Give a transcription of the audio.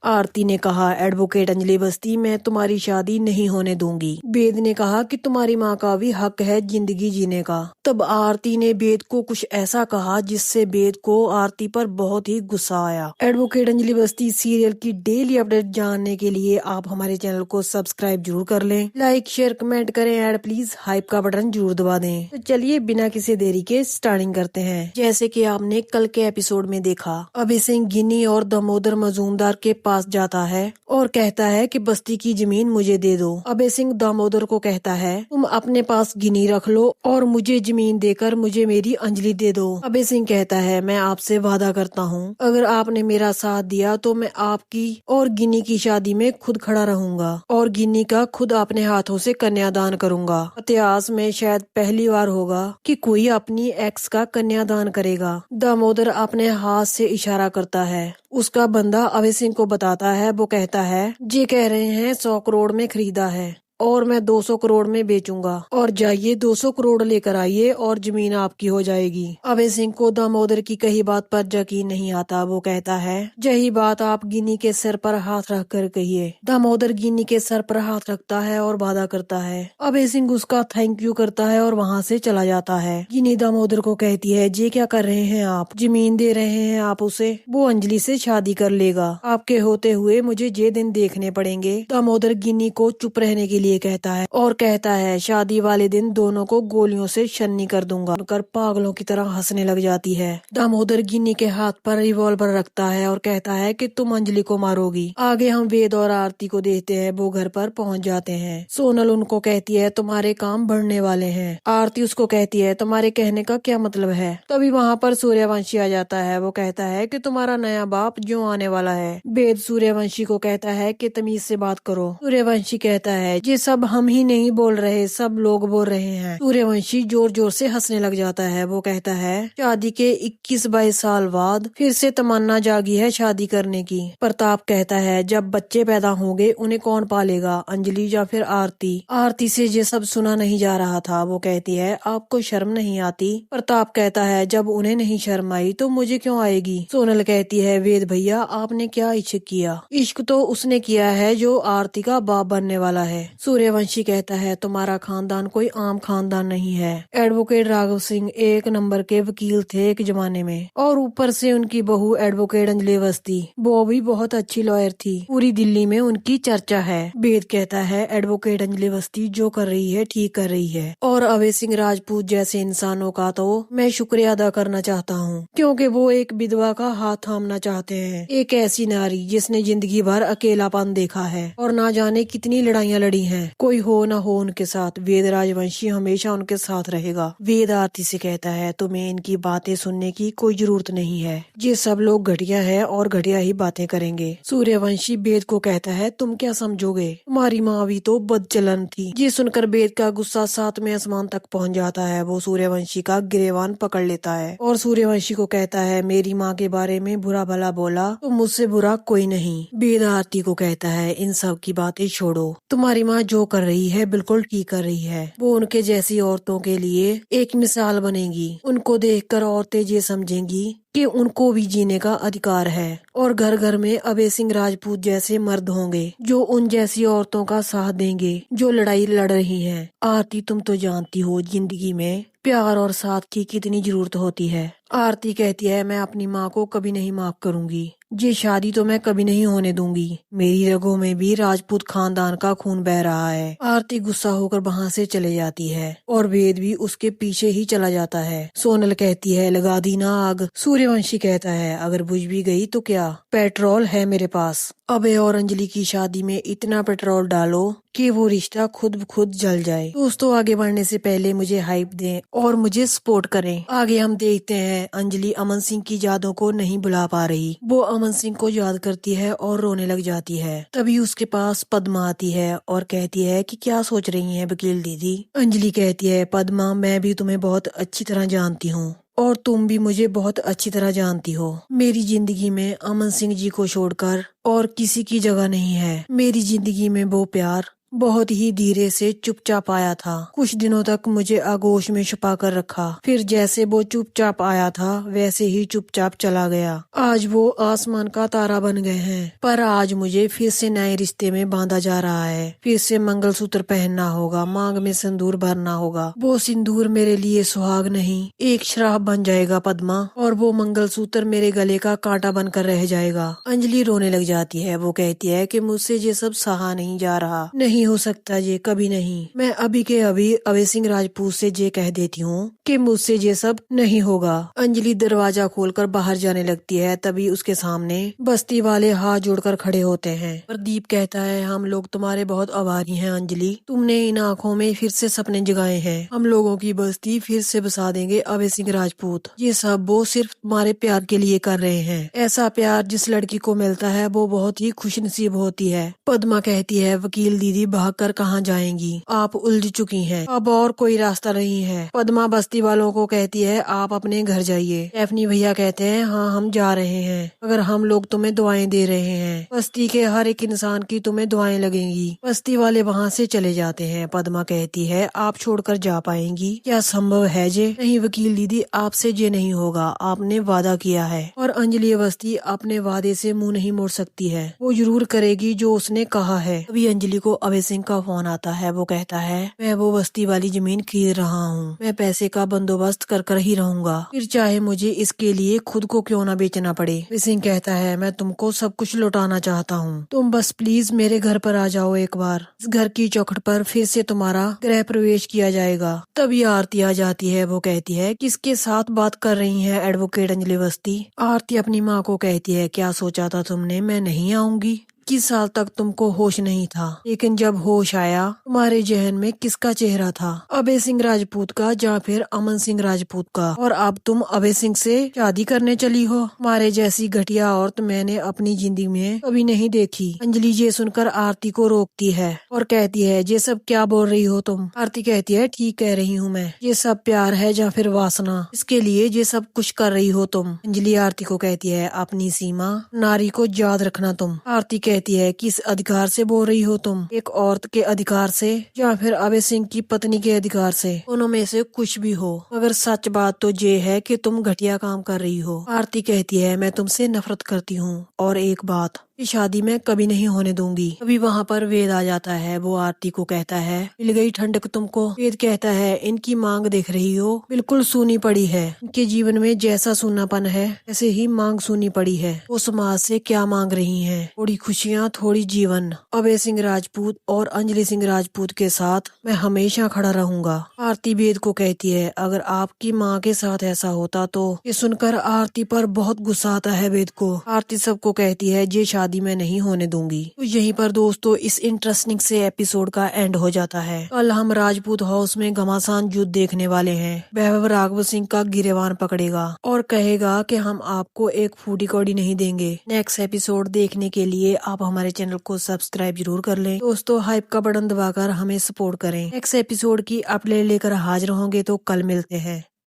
आरती ने कहा, एडवोकेट अंजलि बस्ती, मैं तुम्हारी शादी नहीं होने दूंगी। वेद ने कहा कि तुम्हारी माँ का भी हक है जिंदगी जीने का। तब आरती ने वेद को कुछ ऐसा कहा जिससे वेद को आरती पर बहुत ही गुस्सा आया। एडवोकेट अंजलि बस्ती सीरियल की डेली अपडेट जानने के लिए आप हमारे चैनल को सब्सक्राइब जरूर कर लें, लाइक शेयर कमेंट करें एंड प्लीज हाइप का बटन जरूर दबा दें। तो चलिए बिना किसी देरी के स्टार्टिंग करते हैं। जैसे कि आपने कल के एपिसोड में देखा, अभय सिंह गिन्नी और दामोदर मजूमदार के पास जाता है और कहता है कि बस्ती की जमीन मुझे दे दो। अभय सिंह दामोदर को कहता है, तुम अपने पास गिनी रख लो और मुझे जमीन देकर मुझे मेरी अंजलि दे दो। अभय सिंह कहता है, मैं आपसे वादा करता हूँ, अगर आपने मेरा साथ दिया तो मैं आपकी और गिन्नी की शादी में खुद खड़ा रहूंगा और गिन्नी का खुद अपने हाथों से कन्यादान करूंगा। इतिहास में शायद पहली बार होगा कि कोई अपनी एक्स का कन्यादान करेगा। दामोदर अपने हाथ से इशारा करता है। उसका बंदा अभय सिंह को बताता है। वो कहता है, ये कह रहे हैं 100 करोड़ में खरीदा है और मैं 200 करोड़ में बेचूंगा और जाइए 200 करोड़ लेकर आइए और जमीन आपकी हो जाएगी। अभय सिंह को दामोदर की कही बात पर यकीन नहीं आता। वो कहता है, यही बात आप गिन्नी के सर पर हाथ रख कर कहिए। दामोदर गिन्नी के सर पर हाथ रखता है और वादा करता है। अभय सिंह उसका थैंक यू करता है और वहाँ से चला जाता है। गिन्नी दामोदर को कहती है, ये क्या कर रहे हैं आप, जमीन दे रहे हैं आप उसे, वो अंजलि से शादी कर लेगा। आपके होते हुए मुझे ये दिन देखने पड़ेंगे। दामोदर गिन्नी को चुप रहने के लिए कहता है और कहता है, शादी वाले दिन दोनों को गोलियों से छन्नी कर दूंगा। कर पागलों की तरह हंसने लग जाती है। दामोदर गिन्नी के हाथ पर रिवॉल्वर रखता है और कहता है कि तुम अंजलि को मारोगी। आगे हम वेद और आरती को देखते हैं। वो घर पर पहुंच जाते हैं। सोनल उनको कहती है, तुम्हारे काम बढ़ने वाले हैं। आरती उसको कहती है, तुम्हारे कहने का क्या मतलब है। तभी वहाँ पर सूर्यवंशी आ जाता है। वो कहता है कि तुम्हारा नया बाप जो आने वाला है। वेद सूर्यवंशी को कहता है कि तमीज से बात करो। सूर्यवंशी कहता है, ये सब हम ही नहीं बोल रहे, सब लोग बोल रहे हैं। सूर्यवंशी जोर जोर से हंसने लग जाता है। वो कहता है, शादी के 21-22 साल बाद फिर से तमन्ना जागी है शादी करने की। प्रताप कहता है, जब बच्चे पैदा होंगे उन्हें कौन पालेगा, अंजलि या फिर आरती। आरती से ये सब सुना नहीं जा रहा था। वो कहती है, आपको शर्म नहीं आती। प्रताप कहता है, जब उन्हें नहीं शर्म आई तो मुझे क्यों आएगी। सोनल कहती है, वेद भैया आपने क्या इश्क किया। इश्क तो उसने किया है जो आरती का बाप बनने वाला है। सूर्यवंशी कहता है, तुम्हारा खानदान कोई आम खानदान नहीं है। एडवोकेट राघव सिंह एक नंबर के वकील थे एक जमाने में और ऊपर से उनकी बहू एडवोकेट अंजलि बस्ती, वो भी बहुत अच्छी लॉयर थी। पूरी दिल्ली में उनकी चर्चा है। वेद कहता है, एडवोकेट अंजलि बस्ती जो कर रही है ठीक कर रही है और अभय सिंह राजपूत जैसे इंसानों का तो मैं शुक्रिया अदा करना चाहता हूँ, क्योंकि वो एक विधवा का हाथ थामना चाहते हैं। एक ऐसी नारी जिसने जिंदगी भर अकेलापन देखा है और ना जाने कितनी लड़ाइयाँ लड़ी हैं। कोई हो ना हो उनके साथ वेद राजवंशी हमेशा उनके साथ रहेगा। वेद आरती से कहता है, तुम्हें इनकी बातें सुनने की कोई जरूरत नहीं है। ये सब लोग घटिया है और घटिया ही बातें करेंगे। सूर्यवंशी वेद को कहता है, तुम क्या समझोगे, तुम्हारी माँ भी तो बदचलन थी। ये सुनकर वेद का गुस्सा 7वें आसमान तक पहुँच जाता है। वो सूर्यवंशी का गिरेबान पकड़ लेता है और सूर्यवंशी को कहता है, मेरी माँ के बारे में बुरा भला बोला तो मुझसे बुरा कोई नहीं। वेद आरती को कहता है, इन सब की बातें छोड़ो, तुम्हारी माँ जो कर रही है बिल्कुल ठीक कर रही है। वो उनके जैसी औरतों के लिए एक मिसाल बनेगी। उनको देखकर औरतें ये समझेंगी कि उनको भी जीने का अधिकार है और घर घर में अभय सिंह राजपूत जैसे मर्द होंगे जो उन जैसी औरतों का साथ देंगे जो लड़ाई लड़ रही हैं। आरती, तुम तो जानती हो जिंदगी में प्यार और साथ की कितनी जरूरत होती है। आरती कहती है, मैं अपनी माँ को कभी नहीं माफ करूंगी। ये शादी तो मैं कभी नहीं होने दूंगी। मेरी रगों में भी राजपूत खानदान का खून बह रहा है। आरती गुस्सा होकर वहाँ से चले जाती है और वेद भी उसके पीछे ही चला जाता है। सोनल कहती है, लगा दी ना आग। सूर्यवंशी कहता है, अगर बुझ भी गई तो क्या, पेट्रोल है मेरे पास। अभय और अंजलि की शादी में इतना पेट्रोल डालो कि वो रिश्ता खुद ब खुद जल जाए। दोस्तों, आगे बढ़ने से पहले मुझे हाइप दें और मुझे सपोर्ट करें। आगे हम देखते हैं, अंजलि अमन सिंह की यादों को नहीं भुला पा रही। वो अमन सिंह को याद करती है और रोने लग जाती है। तभी उसके पास पद्मा आती है और कहती है कि क्या सोच रही हैं वकील दीदी। अंजलि कहती है, पद्मा, मैं भी तुम्हें बहुत अच्छी तरह जानती हूँ और तुम भी मुझे बहुत अच्छी तरह जानती हो। मेरी जिंदगी में अमन सिंह जी को छोड़कर और किसी की जगह नहीं है। मेरी जिंदगी में वो प्यार, बहुत ही धीरे से चुपचाप आया था। कुछ दिनों तक मुझे आगोश में छुपा कर रखा, फिर जैसे वो चुपचाप आया था वैसे ही चुपचाप चला गया। आज वो आसमान का तारा बन गए हैं, पर आज मुझे फिर से नए रिश्ते में बांधा जा रहा है। फिर से मंगलसूत्र पहनना होगा, मांग में सिंदूर भरना होगा। वो सिंदूर मेरे लिए सुहाग नहीं, एक श्राप बन जाएगा पद्मा, और वो मंगलसूत्र मेरे गले का कांटा बनकर रह जाएगा। अंजलि रोने लग जाती है। वो कहती है कि मुझसे ये सब सहा नहीं जा रहा, नहीं हो सकता ये, कभी नहीं। मैं अभी के अभी अभय सिंह राजपूत से ये कह देती हूँ कि मुझसे ये सब नहीं होगा। अंजलि दरवाजा खोलकर बाहर जाने लगती है, तभी उसके सामने बस्ती वाले हाथ जोड़कर खड़े होते हैं। प्रदीप कहता है, हम लोग तुम्हारे बहुत आभारी हैं अंजलि, तुमने इन आँखों में फिर से सपने जगाए हैं। हम लोगों की बस्ती फिर से बसा देंगे अभय सिंह राजपूत। ये सब वो सिर्फ तुम्हारे प्यार के लिए कर रहे हैं। ऐसा प्यार जिस लड़की को मिलता है वो बहुत ही खुशनसीब होती है। पद्मा कहती है, वकील दीदी भागकर कहाँ जाएंगी, आप उलझ चुकी हैं, अब और कोई रास्ता नहीं है। पद्मा बस्ती वालों को कहती है, आप अपने घर जाइए। स्टेफनी भैया कहते हैं, हाँ हम जा रहे हैं, अगर हम लोग तुम्हें दुआएं दे रहे हैं, बस्ती के हर एक इंसान की तुम्हें दुआएं लगेंगी। बस्ती वाले वहाँ से चले जाते हैं। पद्मा कहती है, आप छोड़कर जा पाएंगी, क्या संभव है जे? नहीं वकील दीदी, आपसे ये नहीं होगा, आपने वादा किया है, और अंजलि अवस्थी अपने वादे से मुंह नहीं मोड़ सकती है। वो जरूर करेगी जो उसने कहा है। अभी अंजलि को अभय सिंह का फोन आता है। वो कहता है, मैं वो बस्ती वाली जमीन खरीद रहा हूँ, मैं पैसे का बंदोबस्त कर ही रहूंगा, फिर चाहे मुझे इसके लिए खुद को क्यों ना बेचना पड़े। अभय सिंह कहता है, मैं तुमको सब कुछ लौटाना चाहता हूँ, तुम बस प्लीज मेरे घर पर आ जाओ एक बार। इस घर की चौखट पर फिर से तुम्हारा गृह प्रवेश किया जाएगा। तभी आरती आ जाती है। वो कहती है, किसके साथ बात कर रही है एडवोकेट अंजलि अवस्थी? आरती अपनी माँ को कहती है, क्या सोचा था तुमने मैं नहीं आऊंगी? 21 साल तक तुमको होश नहीं था, लेकिन जब होश आया तुम्हारे जहन में किसका चेहरा था? अभय सिंह राजपूत का या फिर अमन सिंह राजपूत का? और अब तुम अभय सिंह से शादी करने चली हो? हमारे जैसी घटिया औरत मैंने अपनी जिंदगी में कभी नहीं देखी। अंजलि ये सुनकर आरती को रोकती है और कहती है, ये सब क्या बोल रही हो तुम? आरती कहती है, ठीक कह रही हूँ मैं, ये सब प्यार है या फिर वासना, इसके लिए ये सब कुछ कर रही हो तुम। अंजलि आरती को कहती है, अपनी सीमा नारी को याद रखना तुम। आरती कहती है, किस अधिकार से बोल रही हो तुम? एक औरत के अधिकार से या फिर अभय सिंह की पत्नी के अधिकार से? दोनों में से कुछ भी हो, मगर सच बात तो ये है कि तुम घटिया काम कर रही हो। आरती कहती है, मैं तुमसे नफरत करती हूँ, और एक बात, ये शादी मैं कभी नहीं होने दूंगी। अभी वहाँ पर वेद आ जाता है। वो आरती को कहता है, मिल गई ठंडक तुमको? वेद कहता है, इनकी मांग देख रही हो, बिल्कुल सूनी पड़ी है। इनके जीवन में जैसा सूनापन है ऐसे ही मांग सूनी पड़ी है। वो समाज से क्या मांग रही हैं? थोड़ी खुशियाँ, थोड़ी जीवन। अभय सिंह राजपूत और अंजलि सिंह राजपूत के साथ मैं हमेशा खड़ा रहूंगा। आरती वेद को कहती है, अगर आपकी माँ के साथ ऐसा होता तो? ये सुनकर आरती पर बहुत गुस्सा आता है वेद को। आरती सबको कहती है, ये शादी मैं नहीं होने दूंगी। तो यहीं पर दोस्तों इस इंटरेस्टिंग से एपिसोड का एंड हो जाता है। कल हम राजपूत हाउस में घमासान युद्ध देखने वाले हैं। वैभव राघव सिंह का गिरेबान पकड़ेगा और कहेगा कि हम आपको एक फूटी कौड़ी नहीं देंगे। नेक्स्ट एपिसोड देखने के लिए आप हमारे चैनल को सब्सक्राइब जरूर कर लें। दोस्तों हाइप का बटन दबाकर हमें सपोर्ट करें। नेक्स्ट एपिसोड की अपडेट लेकर हाजिर होंगे, तो कल मिलते हैं।